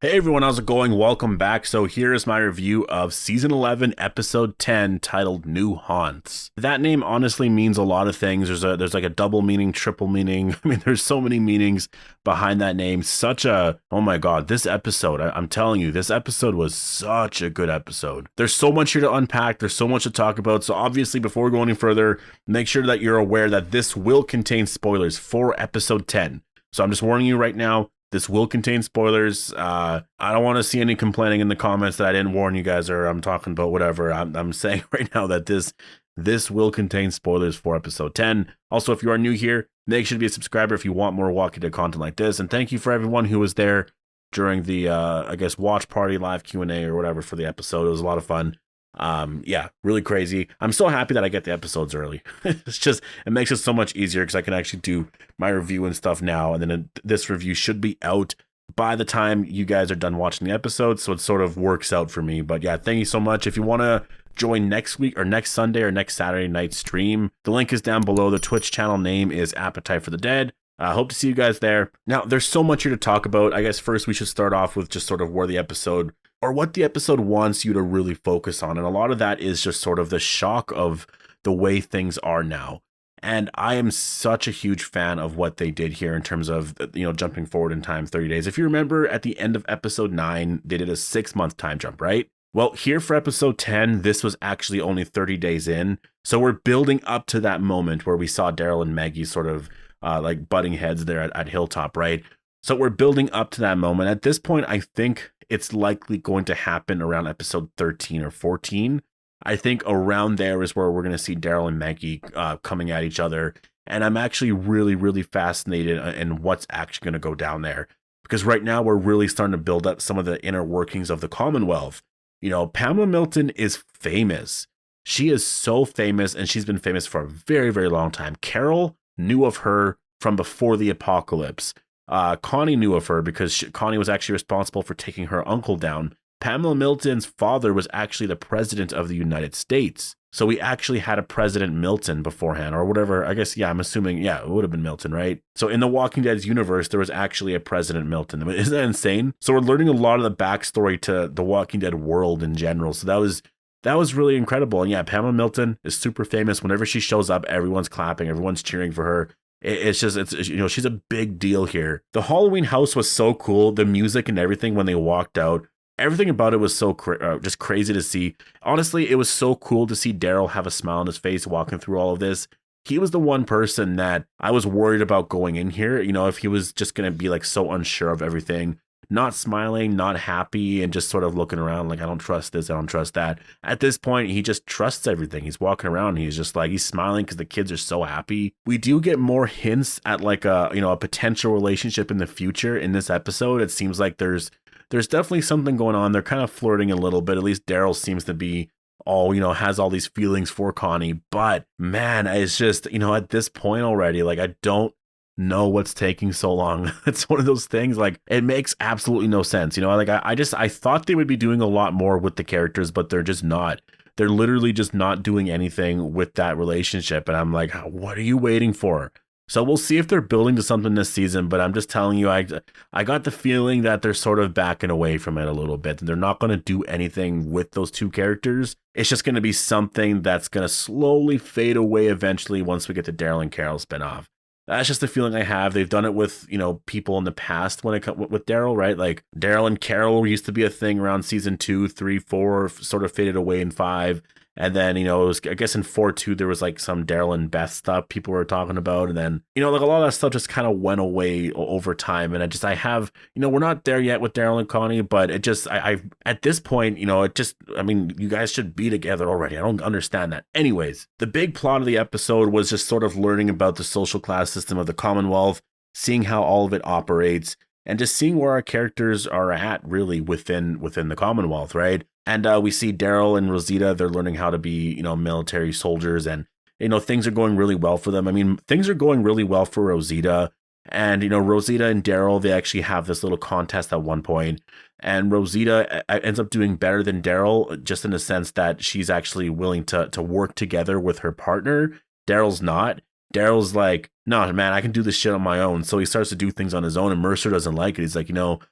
Hey everyone, how's it going? Welcome back. So here is my review of Season 11, Episode 10, titled New Haunts. That name honestly means a lot of things. There's like a double meaning, triple meaning. I mean, there's so many meanings behind that name. Oh my god, this episode, I'm telling you, this episode was such a good episode. There's so much here to unpack. There's so much to talk about. So obviously, before we go any further, make sure that you're aware that this will contain spoilers for Episode 10. So I'm just warning you right now. This will contain spoilers. I don't want to see any complaining in the comments that I didn't warn you guys or I'm talking about whatever. I'm saying right now that this will contain spoilers for episode 10. Also, if you are new here, make sure to be a subscriber if you want more Walking Dead content like this. And thank you for everyone who was there during the, watch party, live Q&A or whatever for the episode. It was a lot of fun. Yeah, really crazy. I'm so happy that I get the episodes early. It makes it so much easier because I can actually do my review and stuff now, and then this review should be out by the time you guys are done watching the episode, so it sort of works out for me. But yeah, thank you so much. If you want to join next week or next Sunday or next Saturday night stream, the link is down below. The Twitch channel name is Appetite for the Dead. I hope to see you guys there. Now, there's so much here to talk about. I guess first we should start off with just sort of where the episode, or what the episode wants you to really focus on. And a lot of that is just sort of the shock of the way things are now. And I am such a huge fan of what they did here in terms of, jumping forward in time 30 days. If you remember at the end of episode 9, they did a 6-month time jump, right? Well, here for episode 10, this was actually only 30 days in. So we're building up to that moment where we saw Daryl and Maggie sort of butting heads there at Hilltop, right? So we're building up to that moment. At this point, I think it's likely going to happen around episode 13 or 14. I think around there is where we're going to see Daryl and Maggie coming at each other. And I'm actually really, really fascinated in what's actually going to go down there. Because right now we're really starting to build up some of the inner workings of the Commonwealth. Pamela Milton is famous. She is so famous, and she's been famous for a very, very long time. Carol knew of her from before the apocalypse. Connie knew of her because Connie was actually responsible for taking her uncle down. Pamela Milton's father was actually the president of the United States. So we actually had a President Milton beforehand or whatever. I guess, I'm assuming, it would have been Milton, right? So in the Walking Dead's universe, there was actually a President Milton. I mean, isn't that insane? So we're learning a lot of the backstory to the Walking Dead world in general. So that was really incredible. And yeah, Pamela Milton is super famous. Whenever she shows up, everyone's clapping, everyone's cheering for her. She's a big deal here. The Halloween house was so cool. The music and everything when they walked out, everything about it was so just crazy to see. Honestly, it was so cool to see Daryl have a smile on his face walking through all of this. He was the one person that I was worried about going in here. If he was just going to be like so unsure of everything, not smiling, not happy, and just sort of looking around like, I don't trust this, I don't trust that. At this point, he just trusts everything. He's walking around, he's just like, he's smiling because the kids are so happy. We do get more hints at like a potential relationship in the future in this episode. It seems like there's definitely something going on. They're kind of flirting a little bit. At least Daryl seems to be has all these feelings for Connie. But man, it's just, at this point already, like, I don't know what's taking so long. It's one of those things, like, it makes absolutely no sense. I thought they would be doing a lot more with the characters, but they're just not. They're literally just not doing anything with that relationship. And I'm like, what are you waiting for? So we'll see if they're building to something this season, but I'm just telling you, I got the feeling that they're sort of backing away from it a little bit. They're not going to do anything with those two characters. It's just going to be something that's going to slowly fade away eventually once we get the Daryl and Carol spinoff. That's just the feeling I have. They've done it with, people in the past when it comes with Daryl, right? Like Daryl and Carol used to be a thing around season 2, 3, 4, sort of faded away in 5. And then, it was, I guess in 4-2, there was like some Daryl and Beth stuff people were talking about. And then, like a lot of that stuff just kind of went away over time. And I have, we're not there yet with Daryl and Connie, but it just, I at this point, you guys should be together already. I don't understand that. Anyways, the big plot of the episode was just sort of learning about the social class system of the Commonwealth, seeing how all of it operates, and just seeing where our characters are at really within the Commonwealth, right? And we see Daryl and Rosita, they're learning how to be, military soldiers, and, things are going really well for them. I mean, things are going really well for Rosita. And, Rosita and Daryl, they actually have this little contest at one point, and Rosita ends up doing better than Daryl, just in the sense that she's actually willing to work together with her partner. Daryl's not. Daryl's like, no, man, I can do this shit on my own. So he starts to do things on his own, and Mercer doesn't like it. He's like,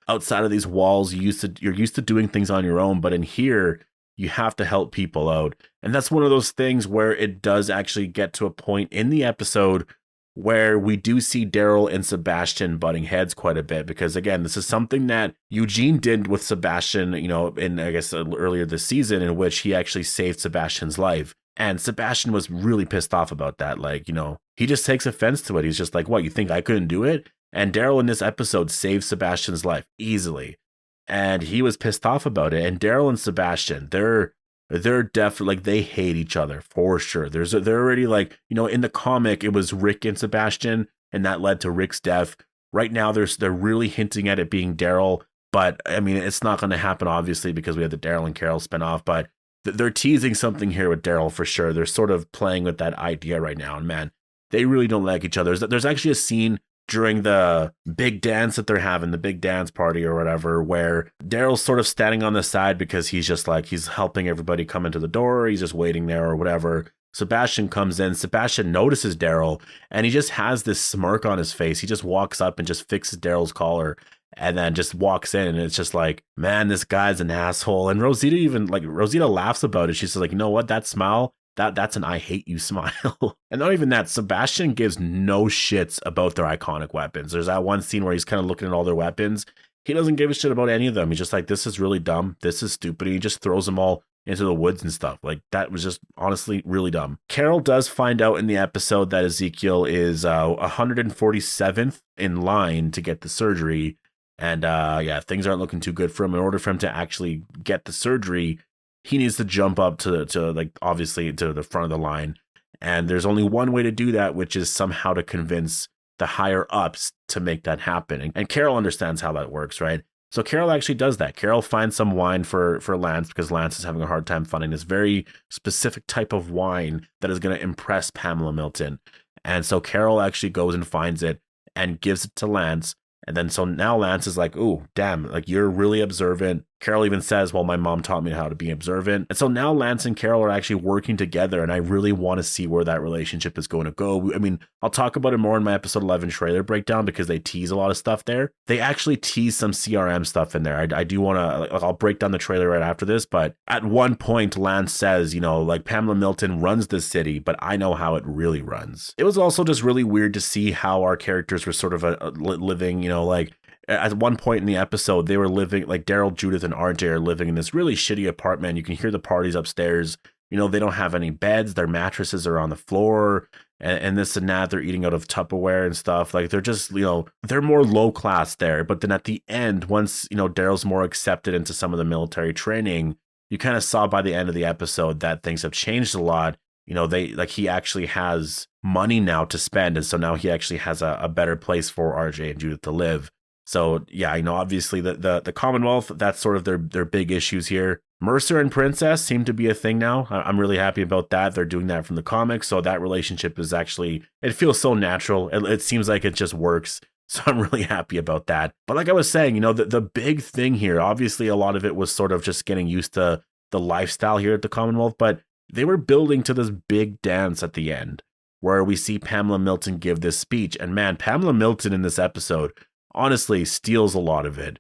outside of these walls, you're used to doing things on your own, but in here, you have to help people out. And that's one of those things where it does actually get to a point in the episode where we do see Daryl and Sebastian butting heads quite a bit, because again, this is something that Eugene did with Sebastian, in, I guess, earlier this season, in which he actually saved Sebastian's life. And Sebastian was really pissed off about that. Like, he just takes offense to it. He's just like, what, you think I couldn't do it? And Daryl in this episode saved Sebastian's life easily. And he was pissed off about it. And Daryl and Sebastian, they're definitely, like, they hate each other for sure. They're already like, in the comic, it was Rick and Sebastian, and that led to Rick's death. Right now, they're really hinting at it being Daryl, but I mean, it's not going to happen, obviously, because we have the Daryl and Carol spinoff, but they're teasing something here with Daryl for sure. They're sort of playing with that idea right now, and man, they really don't like each other. There's actually a scene during the big dance that they're having, the big dance party or whatever, where Daryl's sort of standing on the side because he's just like, he's helping everybody come into the door. He's just waiting there or whatever. Sebastian comes in. Sebastian notices Daryl, and he just has this smirk on his face. He just walks up and just fixes Daryl's collar and then just walks in. And it's just like, man, this guy's an asshole. And Rosita laughs about it. She says, like, you know what, that smile, that's an I hate you smile. And not even that, Sebastian gives no shits about their iconic weapons. There's that one scene where he's kind of looking at all their weapons. He doesn't give a shit about any of them. He's just like, this is really dumb. This is stupid. And he just throws them all into the woods and stuff. Like, that was just honestly really dumb. Carol does find out in the episode that Ezekiel is 147th in line to get the surgery. And things aren't looking too good for him. In order for him to actually get the surgery, he needs to jump up to like, obviously, to the front of the line. And there's only one way to do that, which is somehow to convince the higher ups to make that happen. And Carol understands how that works, right? So Carol actually does that. Carol finds some wine for Lance, because Lance is having a hard time finding this very specific type of wine that is going to impress Pamela Milton. And so Carol actually goes and finds it and gives it to Lance. And then so now Lance is like, ooh, damn, like, you're really observant. Carol even says, well, my mom taught me how to be observant. And so now Lance and Carol are actually working together, and I really want to see where that relationship is going to go. I mean, I'll talk about it more in my episode 11 trailer breakdown, because they tease a lot of stuff there. They actually tease some CRM stuff in there. I do want to, I'll break down the trailer right after this, but at one point, Lance says, like, Pamela Milton runs this city, but I know how it really runs. It was also just really weird to see how our characters were sort of living, like, at one point in the episode, they were living, like, Daryl, Judith, and RJ are living in this really shitty apartment. You can hear the parties upstairs. They don't have any beds. Their mattresses are on the floor, and this and that. They're eating out of Tupperware and stuff. Like, they're just, they're more low class there. But then at the end, once, Daryl's more accepted into some of the military training, you kind of saw by the end of the episode that things have changed a lot. He actually has money now to spend. And so now he actually has a better place for RJ and Judith to live. So yeah, obviously the Commonwealth, that's sort of their big issues here. Mercer and Princess seem to be a thing now. I'm really happy about that. They're doing that from the comics. So that relationship is actually, it feels so natural. It seems like it just works. So I'm really happy about that. But like I was saying, the big thing here, obviously a lot of it was sort of just getting used to the lifestyle here at the Commonwealth, but they were building to this big dance at the end where we see Pamela Milton give this speech. And man, Pamela Milton in this episode honestly steals a lot of it.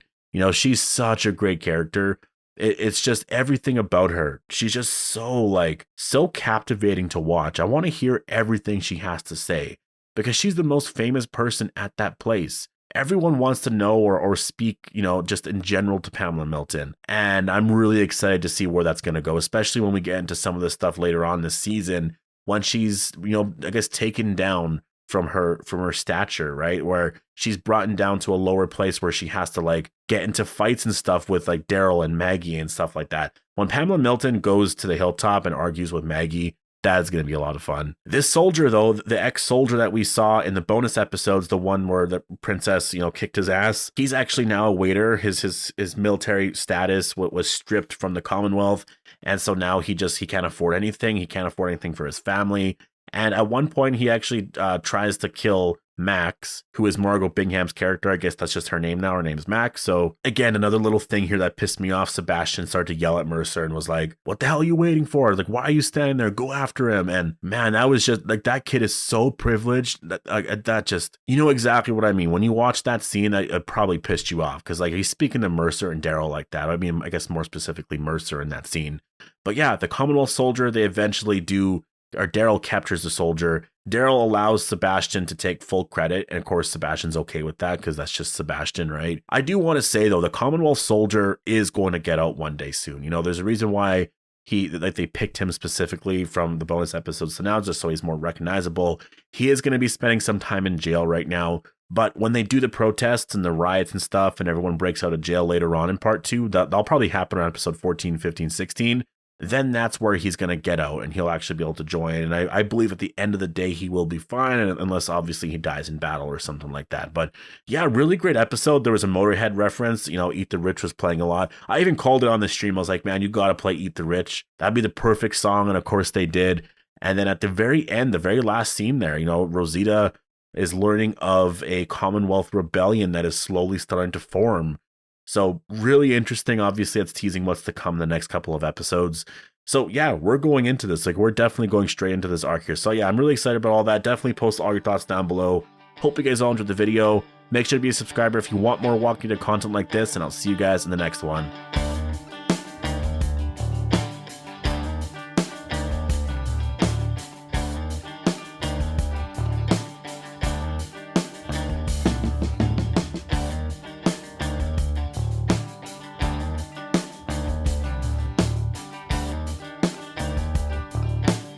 She's such a great character. It's just everything about her. She's just so captivating to watch. I want to hear everything she has to say, because she's the most famous person at that place. Everyone wants to know or speak, just in general to Pamela Milton. And I'm really excited to see where that's going to go, especially when we get into some of the stuff later on this season, when she's, I guess, taken down from her stature, right? Where she's brought down to a lower place where she has to like get into fights and stuff with like Daryl and Maggie and stuff like that. When Pamela Milton goes to the hilltop and argues with Maggie, that's going to be a lot of fun. This soldier, though, the ex-soldier that we saw in the bonus episodes, the one where the princess, kicked his ass, he's actually now a waiter. His military status was stripped from the Commonwealth. And so now he can't afford anything. He can't afford anything for his family. And at one point, he actually tries to kill Max, who is Margot Bingham's character. I guess that's just her name now. Her name's Max. So again, another little thing here that pissed me off. Sebastian started to yell at Mercer and was like, what the hell are you waiting for? Like, why are you standing there? Go after him. And man, that was just like, that kid is so privileged that just, you know exactly what I mean. When you watch that scene, it probably pissed you off because like he's speaking to Mercer and Daryl like that. I mean, I guess more specifically Mercer in that scene. But yeah, the Commonwealth soldier, they eventually do, or Daryl captures the soldier. Daryl allows Sebastian to take full credit. And of course, Sebastian's okay with that because that's just Sebastian, right? I do want to say, though, the Commonwealth soldier is going to get out one day soon. You know, there's a reason why they picked him specifically from the bonus episodes to now, just so he's more recognizable. He is going to be spending some time in jail right now. But when they do the protests and the riots and stuff and everyone breaks out of jail later on in part 2, that'll probably happen around episode 14, 15, 16. Then that's where he's going to get out and he'll actually be able to join. And I believe at the end of the day, he will be fine, unless obviously he dies in battle or something like that. But yeah, really great episode. There was a Motorhead reference. You know, Eat the Rich was playing a lot. I even called it on the stream. I was like, man, you got to play Eat the Rich. That'd be the perfect song. And of course they did. And then at the very end, the very last scene there, you know, Rosita is learning of a Commonwealth rebellion that is slowly starting to form. So really interesting. Obviously, it's teasing what's to come in the next couple of episodes. So yeah, we're going into this. Like, we're definitely going straight into this arc here. So yeah, I'm really excited about all that. Definitely post all your thoughts down below. Hope you guys all enjoyed the video. Make sure to be a subscriber if you want more Walking Dead content like this, and I'll see you guys in the next one.